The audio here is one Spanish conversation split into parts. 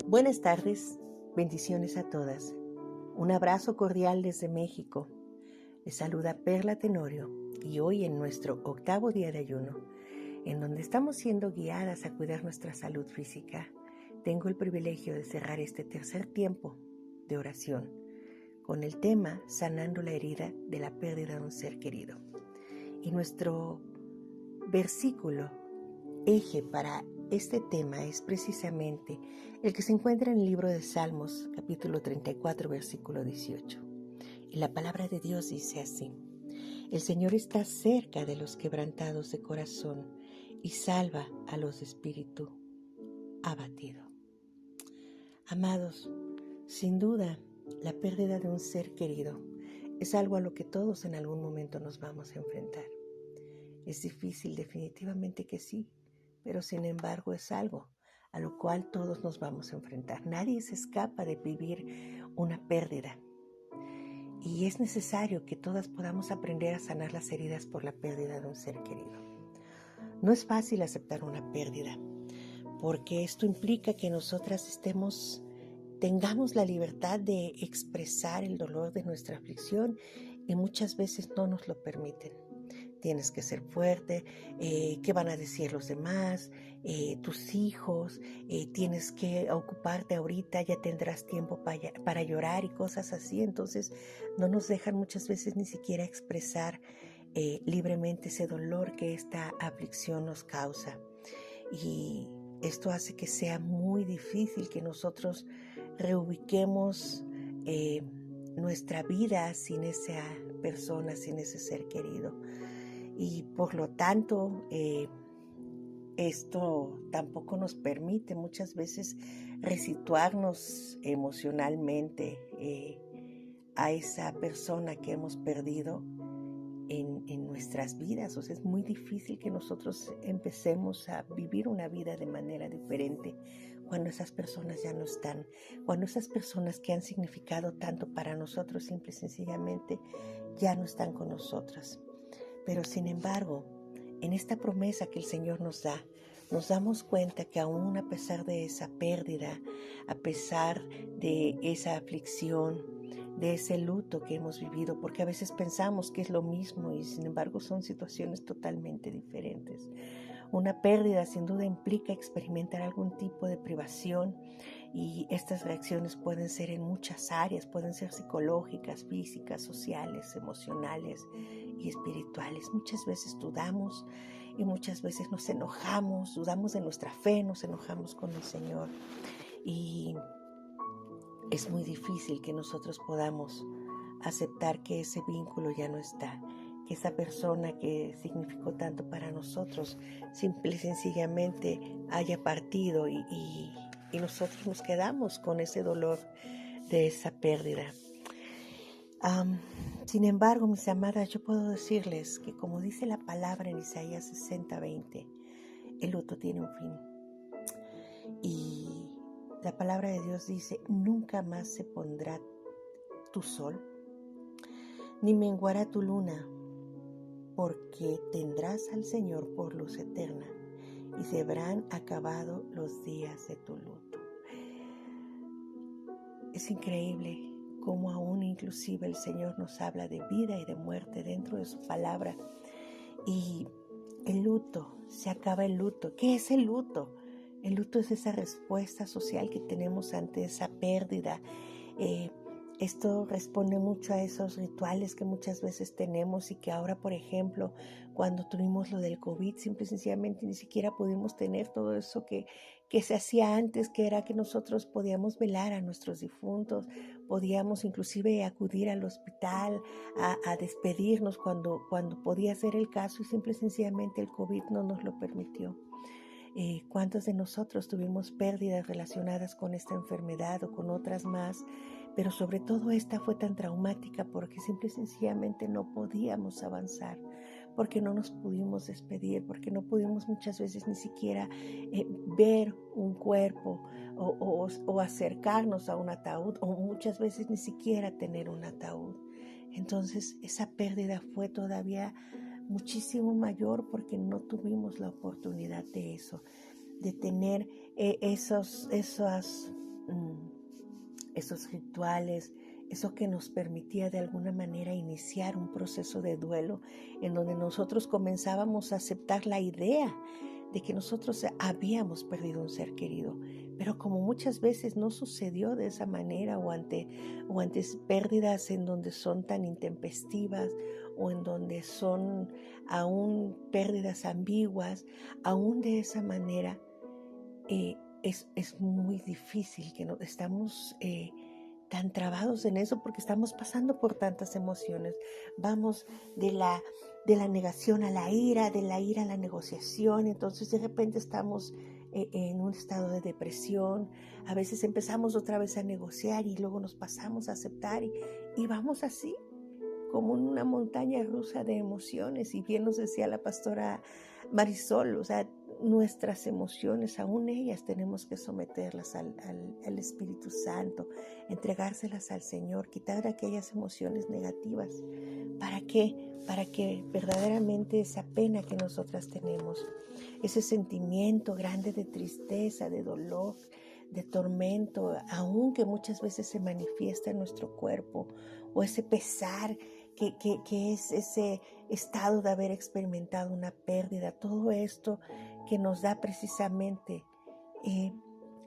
Buenas tardes, bendiciones a todas. Un abrazo cordial desde México. Les saluda Perla Tenorio y hoy en nuestro 8º día de ayuno, en donde estamos siendo guiadas a cuidar nuestra salud física, tengo el privilegio de cerrar este tercer tiempo de oración con el tema Sanando la herida de la pérdida de un ser querido. Y nuestro versículo eje para este tema es precisamente el que se encuentra en el libro de Salmos, capítulo 34, versículo 18. Y la palabra de Dios dice así: El Señor está cerca de los quebrantados de corazón y salva a los de espíritu abatido. Amados, sin duda, la pérdida de un ser querido es algo a lo que todos en algún momento nos vamos a enfrentar. Es difícil, definitivamente que sí, pero sin embargo es algo a lo cual todos nos vamos a enfrentar. Nadie se escapa de vivir una pérdida. Y es necesario que todas podamos aprender a sanar las heridas por la pérdida de un ser querido. No es fácil aceptar una pérdida, porque esto implica que nosotras tengamos la libertad de expresar el dolor de nuestra aflicción y muchas veces no nos lo permiten. Tienes que ser fuerte, qué van a decir los demás, tus hijos, tienes que ocuparte ahorita, ya tendrás tiempo para llorar y cosas así. Entonces no nos dejan muchas veces ni siquiera expresar libremente ese dolor que esta aflicción nos causa. Y esto hace que sea muy difícil que nosotros reubiquemos nuestra vida sin esa persona, sin ese ser querido. Y por lo tanto, esto tampoco nos permite muchas veces resituarnos emocionalmente a esa persona que hemos perdido en nuestras vidas. O sea, es muy difícil que nosotros empecemos a vivir una vida de manera diferente cuando esas personas ya no están, cuando esas personas que han significado tanto para nosotros simple y sencillamente ya no están con nosotras. Pero sin embargo, en esta promesa que el Señor nos da, nos damos cuenta que aún a pesar de esa pérdida, a pesar de esa aflicción, de ese luto que hemos vivido, porque a veces pensamos que es lo mismo y sin embargo son situaciones totalmente diferentes. Una pérdida sin duda implica experimentar algún tipo de privación y estas reacciones pueden ser en muchas áreas, pueden ser psicológicas, físicas, sociales, emocionales y espirituales. Muchas veces dudamos y muchas veces nos enojamos, dudamos de nuestra fe, nos enojamos con el Señor y es muy difícil que nosotros podamos aceptar que ese vínculo ya no está, que esa persona que significó tanto para nosotros simple y sencillamente haya partido y nosotros nos quedamos con ese dolor de esa pérdida. Sin embargo, mis amadas, yo puedo decirles que como dice la palabra en Isaías 60:20, el luto tiene un fin. Y la palabra de Dios dice: nunca más se pondrá tu sol, ni menguará tu luna, porque tendrás al Señor por luz eterna, y se habrán acabado los días de tu luto. Es increíble cómo aún inclusive el Señor nos habla de vida y de muerte dentro de su palabra. Y el luto, se acaba el luto. ¿Qué es el luto? El luto es esa respuesta social que tenemos ante esa pérdida. Esto responde mucho a esos rituales que muchas veces tenemos y que ahora, por ejemplo, cuando tuvimos lo del COVID, simple y sencillamente ni siquiera pudimos tener todo eso que se hacía antes, que era que nosotros podíamos velar a nuestros difuntos, podíamos inclusive acudir al hospital a despedirnos cuando podía ser el caso y simple y sencillamente el COVID no nos lo permitió. ¿Cuántos de nosotros tuvimos pérdidas relacionadas con esta enfermedad o con otras más? Pero sobre todo esta fue tan traumática porque simple y sencillamente no podíamos avanzar, porque no nos pudimos despedir, porque no pudimos muchas veces ni siquiera ver un cuerpo o acercarnos a un ataúd, o muchas veces ni siquiera tener un ataúd. Entonces esa pérdida fue todavía muchísimo mayor porque no tuvimos la oportunidad de eso, de tener esas esos rituales, eso que nos permitía de alguna manera iniciar un proceso de duelo en donde nosotros comenzábamos a aceptar la idea de que nosotros habíamos perdido un ser querido. Pero como muchas veces no sucedió de esa manera o ante pérdidas en donde son tan intempestivas o en donde son aún pérdidas ambiguas, aún de esa manera es muy difícil que estamos tan trabados en eso porque estamos pasando por tantas emociones. Vamos de la negación a la ira, de la ira a la negociación, entonces de repente estamos en un estado de depresión, a veces empezamos otra vez a negociar y luego nos pasamos a aceptar y vamos así como en una montaña rusa de emociones. Y bien nos decía la pastora Marisol, o sea, nuestras emociones, aún ellas tenemos que someterlas al Espíritu Santo, entregárselas al Señor, quitar aquellas emociones negativas. ¿Para qué? Para que verdaderamente esa pena que nosotras tenemos, ese sentimiento grande de tristeza, de dolor, de tormento, aún que muchas veces se manifiesta en nuestro cuerpo, o ese pesar que es ese estado de haber experimentado una pérdida, todo esto que nos da precisamente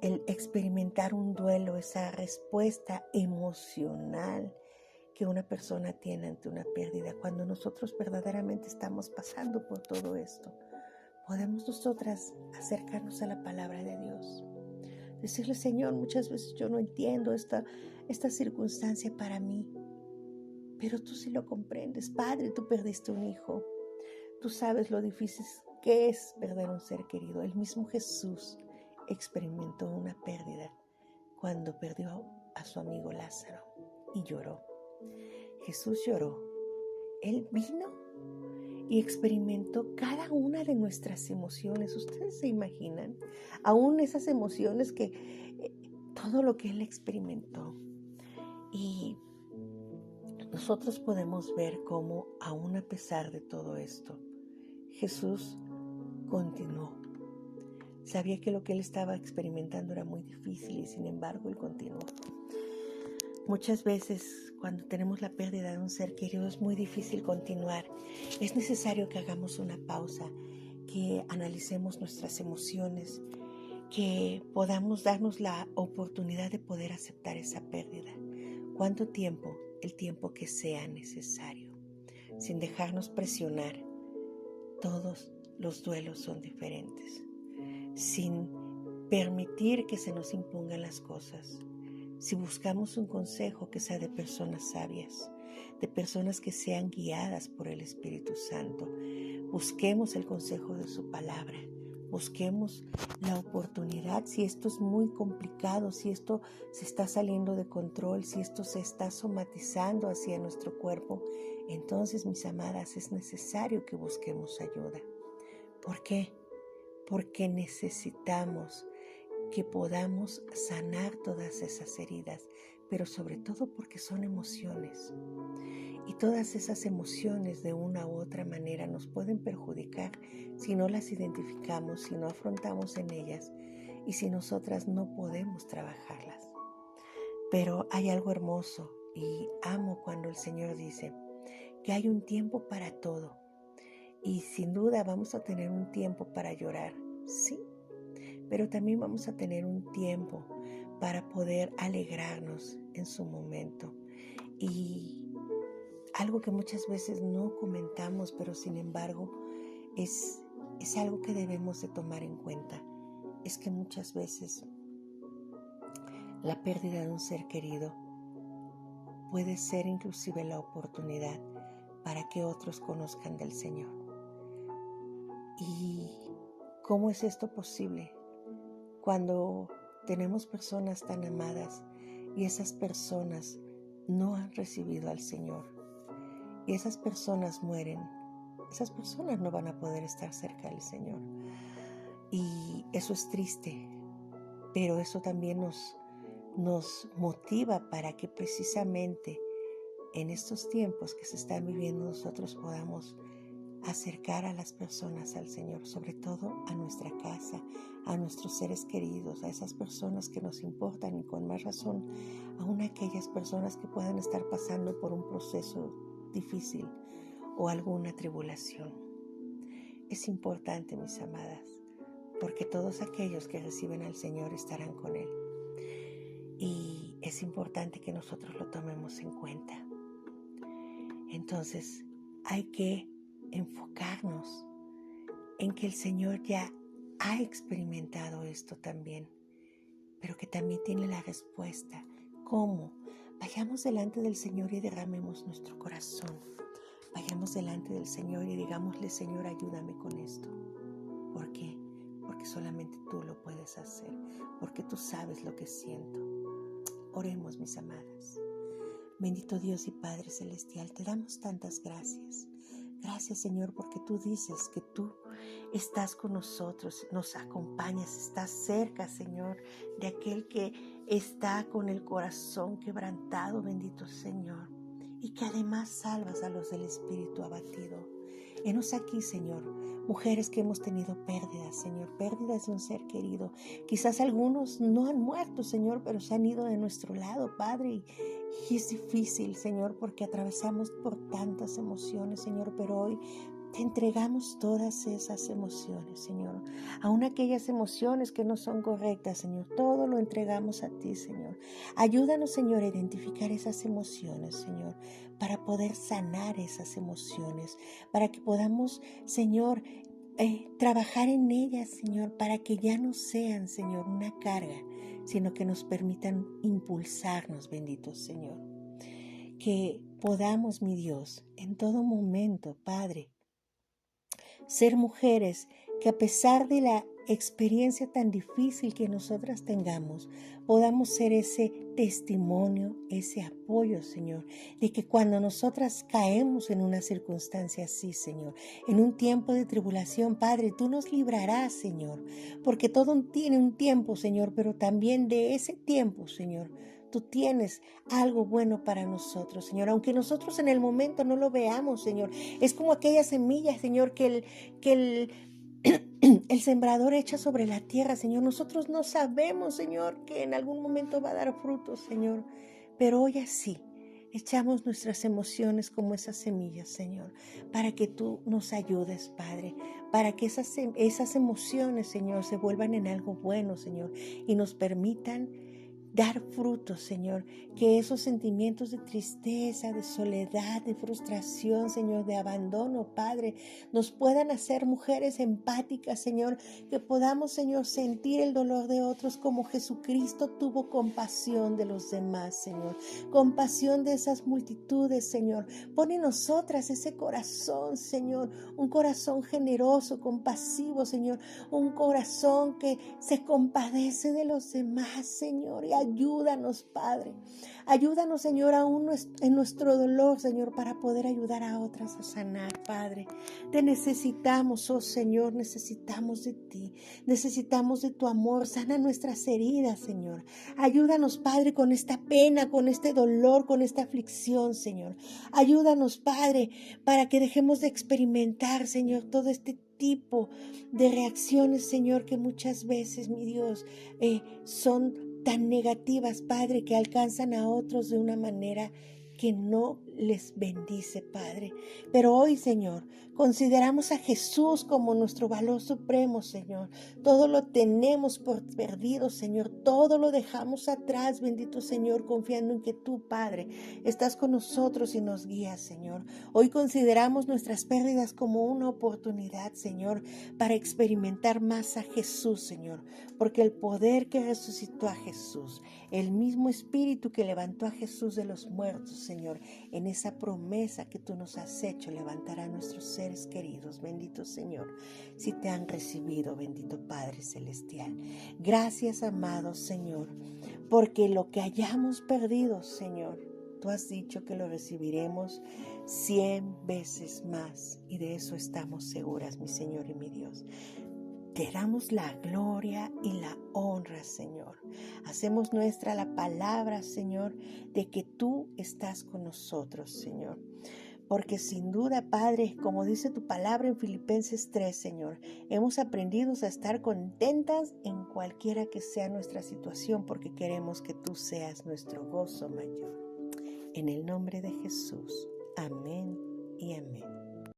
el experimentar un duelo, esa respuesta emocional que una persona tiene ante una pérdida. Cuando nosotros verdaderamente estamos pasando por todo esto, podemos nosotras acercarnos a la palabra de Dios. Decirle: Señor, muchas veces yo no entiendo esta circunstancia para mí, pero tú sí lo comprendes. Padre, tú perdiste un hijo. Tú sabes lo difícil que es perder un ser querido. El mismo Jesús experimentó una pérdida cuando perdió a su amigo Lázaro y lloró. Jesús lloró. Él vino y experimentó cada una de nuestras emociones. Ustedes se imaginan, aún esas emociones todo lo que Él experimentó. Y nosotros podemos ver cómo, aún a pesar de todo esto, Jesús continuó. Sabía que lo que Él estaba experimentando era muy difícil y sin embargo Él continuó. Muchas veces cuando tenemos la pérdida de un ser querido es muy difícil continuar. Es necesario que hagamos una pausa, que analicemos nuestras emociones, que podamos darnos la oportunidad de poder aceptar esa pérdida. ¿Cuánto tiempo? El tiempo que sea necesario, sin dejarnos presionar. Todos los duelos son diferentes, sin permitir que se nos impongan las cosas. Si buscamos un consejo, que sea de personas sabias, de personas que sean guiadas por el Espíritu Santo. Busquemos el consejo de su palabra. Busquemos la oportunidad. Si esto es muy complicado, si esto se está saliendo de control, si esto se está somatizando hacia nuestro cuerpo, entonces, mis amadas, es necesario que busquemos ayuda. ¿Por qué? Porque necesitamos que podamos sanar todas esas heridas, pero sobre todo porque son emociones. Y todas esas emociones de una u otra manera nos pueden perjudicar si no las identificamos, si no afrontamos en ellas y si nosotras no podemos trabajarlas. Pero hay algo hermoso y amo cuando el Señor dice que hay un tiempo para todo. Y sin duda vamos a tener un tiempo para llorar, sí, pero también vamos a tener un tiempo para poder alegrarnos en su momento. Y algo que muchas veces no comentamos, pero sin embargo es algo que debemos de tomar en cuenta, es que muchas veces la pérdida de un ser querido puede ser inclusive la oportunidad para que otros conozcan del Señor. ¿Y cómo es esto posible? Cuando tenemos personas tan amadas y esas personas no han recibido al Señor y esas personas mueren, esas personas no van a poder estar cerca del Señor. Y eso es triste, pero eso también nos motiva para que precisamente en estos tiempos que se están viviendo nosotros podamos acercar a las personas al Señor, sobre todo a nuestra casa, a nuestros seres queridos, a esas personas que nos importan y con más razón, aún aquellas personas que puedan estar pasando por un proceso difícil o alguna tribulación. Es importante, mis amadas, porque todos aquellos que reciben al Señor estarán con Él. Y es importante que nosotros lo tomemos en cuenta. Entonces, hay que enfocarnos en que el Señor ya ha experimentado esto también, pero que también tiene la respuesta. ¿Cómo? Vayamos delante del Señor y derramemos nuestro corazón. Vayamos delante del Señor y digámosle: Señor, ayúdame con esto. ¿Por qué? Porque solamente tú lo puedes hacer, porque tú sabes lo que siento. Oremos, mis amadas. Bendito Dios y Padre Celestial, te damos tantas gracias. Gracias, Señor, porque tú dices que tú estás con nosotros, nos acompañas, estás cerca, Señor, de aquel que está con el corazón quebrantado, bendito Señor, y que además salvas a los del espíritu abatido. Henos aquí, Señor, mujeres que hemos tenido pérdidas, Señor, pérdidas de un ser querido. Quizás algunos no han muerto, Señor, pero se han ido de nuestro lado, Padre, y es difícil, Señor, porque atravesamos por tantas emociones, Señor, pero hoy te entregamos todas esas emociones, Señor. Aún aquellas emociones que no son correctas, Señor, todo lo entregamos a ti, Señor. Ayúdanos, Señor, a identificar esas emociones, Señor, para poder sanar esas emociones, para que podamos, Señor, trabajar en ellas, Señor, para que ya no sean, Señor, una carga, sino que nos permitan impulsarnos, bendito Señor. Que podamos, mi Dios, en todo momento, Padre, ser mujeres que a pesar de la experiencia tan difícil que nosotras tengamos, podamos ser ese testimonio, ese apoyo, Señor, de que cuando nosotras caemos en una circunstancia así, Señor, en un tiempo de tribulación, Padre, tú nos librarás, Señor, porque todo tiene un tiempo, Señor, pero también de ese tiempo, Señor, tú tienes algo bueno para nosotros, Señor, aunque nosotros en el momento no lo veamos, Señor. Es como aquella semilla, Señor, que el sembrador echa sobre la tierra, Señor. Nosotros no sabemos, Señor, que en algún momento va a dar frutos, Señor, pero hoy así echamos nuestras emociones como esas semillas, Señor, para que tú nos ayudes, Padre, para que esas emociones, Señor, se vuelvan en algo bueno, Señor, y nos permitan dar frutos, Señor, que esos sentimientos de tristeza, de soledad, de frustración, Señor, de abandono, Padre, nos puedan hacer mujeres empáticas, Señor, que podamos, Señor, sentir el dolor de otros como Jesucristo tuvo compasión de los demás, Señor, compasión de esas multitudes, Señor. Pon en nosotras ese corazón, Señor, un corazón generoso, compasivo, Señor, un corazón que se compadece de los demás, Señor, y ayúdanos, Padre. Ayúdanos, Señor, aún en nuestro dolor, Señor, para poder ayudar a otras a sanar, Padre. Te necesitamos, oh Señor, necesitamos de ti, necesitamos de tu amor. Sana nuestras heridas, Señor. Ayúdanos, Padre, con esta pena, con este dolor, con esta aflicción, Señor. Ayúdanos, Padre, para que dejemos de experimentar, Señor, todo este tipo de reacciones, Señor, que muchas veces, mi Dios, son tan negativas, Padre, que alcanzan a otros de una manera que no les bendice, Padre. Pero hoy, Señor, consideramos a Jesús como nuestro valor supremo, Señor. Todo lo tenemos por perdido, Señor. Todo lo dejamos atrás, bendito Señor, confiando en que tú, Padre, estás con nosotros y nos guías, Señor. Hoy consideramos nuestras pérdidas como una oportunidad, Señor, para experimentar más a Jesús, Señor. Porque el poder que resucitó a Jesús, el mismo Espíritu que levantó a Jesús de los muertos, Señor, en esa promesa que tú nos has hecho, levantará a nuestros seres queridos, bendito Señor, si te han recibido, bendito Padre Celestial. Gracias, amado Señor, porque lo que hayamos perdido, Señor, tú has dicho que lo recibiremos 100 veces más, y de eso estamos seguras, mi Señor y mi Dios. Te damos la gloria y la honra, Señor. Hacemos nuestra la palabra, Señor, de que tú estás con nosotros, Señor. porque sin duda, Padre, como dice tu palabra en Filipenses 3, Señor, hemos aprendido a estar contentas en cualquiera que sea nuestra situación, porque queremos que tú seas nuestro gozo mayor. En el nombre de Jesús.